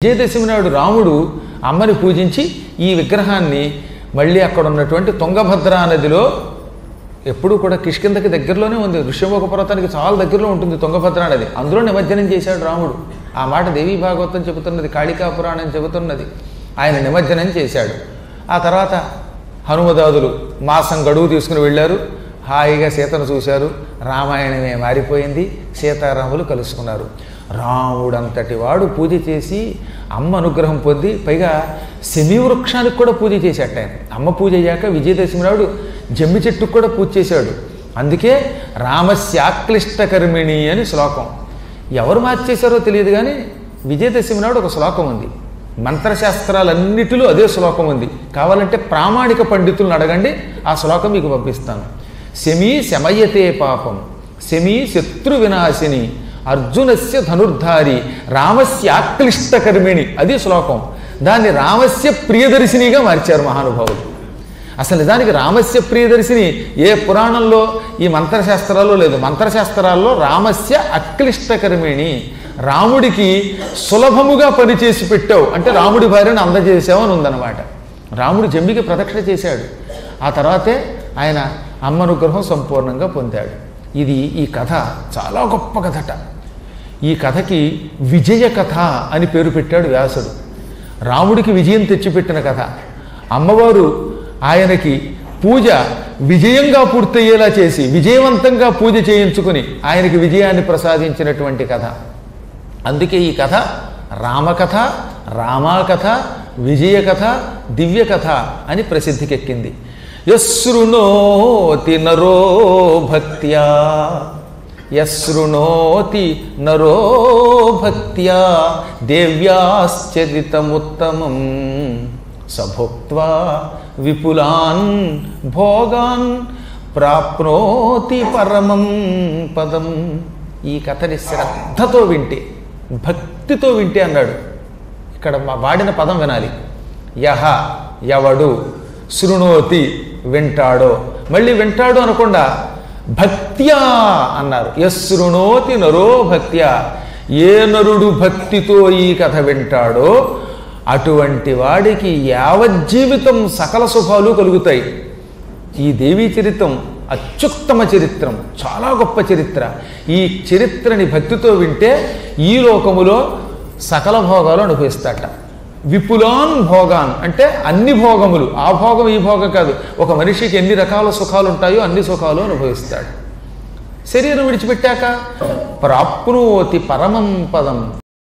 విజయదశమి నాడు రాముడు అమ్మని పూజించి ఈ విగ్రహాన్ని మళ్ళీ అక్కడ ఉన్నటువంటి తుంగభద్రా నదిలో ఎప్పుడూ కూడా కిష్కిందకి దగ్గరలోనే ఉంది. ఋష్యమూక పర్వతానికి చాలా దగ్గరలో ఉంటుంది తుంగభద్రా నది. అందులో నిమజ్జనం చేశాడు రాముడు. ఆ మాట దేవీ భాగవతం చెబుతున్నది, కాళికా పురాణం చెబుతున్నది. ఆయన నిమజ్జనం చేశాడు. ఆ తర్వాత హనుమదాదులు మాసం గడువు తీసుకుని వెళ్ళారు. హాయిగా సీతను చూశారు. రామాయణమే మారిపోయింది. సీతారాములు కలుసుకున్నారు. రాముడంతటి వాడు పూజ చేసి అమ్మ అనుగ్రహం పొంది పైగా శమీ వృక్షానికి కూడా పూజ చేశాట ఆయన. అమ్మ పూజ అయ్యాక విజయదశమి నాడు జమ్మి చెట్టుకు కూడా పూజ చేశాడు. అందుకే రామస్యాక్లిష్టకర్మిణి అని శ్లోకం. ఎవరు మార్చేశారో తెలియదు కానీ విజయదశమి నాడు ఒక శ్లోకం ఉంది. మంత్రశాస్త్రాలన్నిటిలో అదే శ్లోకం ఉంది. కావాలంటే ప్రామాణిక పండితులను అడగండి, ఆ శ్లోకం మీకు పంపిస్తాను. శమీ శమయతే పాపం, శమీ శత్రు వినాశిని, అర్జునస్య ధనుర్ధారి, రామస్యాక్లిష్టకర్మిణి. అది శ్లోకం. దాన్ని రామస్య ప్రియదర్శినిగా మార్చారు మహానుభావులు. అసలు నిజానికి రామస్య ప్రియదర్శిని ఏ పురాణంలో ఈ మంత్రశాస్త్రాల్లో లేదు. మంత్రశాస్త్రాల్లో రామస్య అక్లిష్టకర్మిణి, రాముడికి సులభముగా పనిచేసి పెట్టావు అంటే రాముడి భార్యను అందజేసావు అని ఉందన్నమాట. రాముడు జమ్మికి ప్రదక్షిణ చేశాడు. ఆ తర్వాతే ఆయన అమ్మ అనుగ్రహం సంపూర్ణంగా పొందాడు. ఇది ఈ కథ చాలా గొప్ప కథట. ఈ కథకి విజయ కథ అని పేరు పెట్టాడు వ్యాసుడు. రాముడికి విజయం తెచ్చిపెట్టిన కథ. అమ్మవారు ఆయనకి పూజ విజయంగా పూర్తయ్యేలా చేసి విజయవంతంగా పూజ చేయించుకుని ఆయనకి విజయాన్ని ప్రసాదించినటువంటి కథ. అందుకే ఈ కథ రామకథ, రామాకథ, విజయ కథ, దివ్య కథ అని ప్రసిద్ధికెక్కింది. యశృణోతి నరో భక్త్యా, యశృణోతి నరో భక్త్యా దేవ్యాశ్చరితముత్తమం సభుక్త్వా విపులాన్ భోగాన్ ప్రాప్నోతి పరమం పదం. ఈ కథని శ్రద్ధతో వింటే, భక్తితో వింటే అన్నాడు. ఇక్కడ వాడిన పదం వినాలి. యహ ఎవడు, శృణోతి వింటాడో, మళ్ళీ వింటాడు అనకుండా భక్త్యా అన్నారు. యశృణోతి నరో భక్త్యా, ఏ నరుడు భక్తితో ఈ కథ వింటాడో అటువంటి వాడికి యావజ్జీవితం సకల శుభాలు కలుగుతాయి. ఈ దేవీ చరిత్రం అత్యుత్తమ చరిత్రం, చాలా గొప్ప చరిత్ర. ఈ చరిత్రని భక్తితో వింటే ఈ లోకములో సకల భోగాలు అనుభవిస్తాట. విపులాన్ భోగాన్ అంటే అన్ని భోగములు, ఆ భోగం ఈ భోగం కాదు. ఒక మనిషికి ఎన్ని రకాల సుఖాలు ఉంటాయో అన్ని సుఖాలు అనుభవిస్తాడు. శరీరం విడిచిపెట్టాక ప్రాప్నోతి పరమం పదం.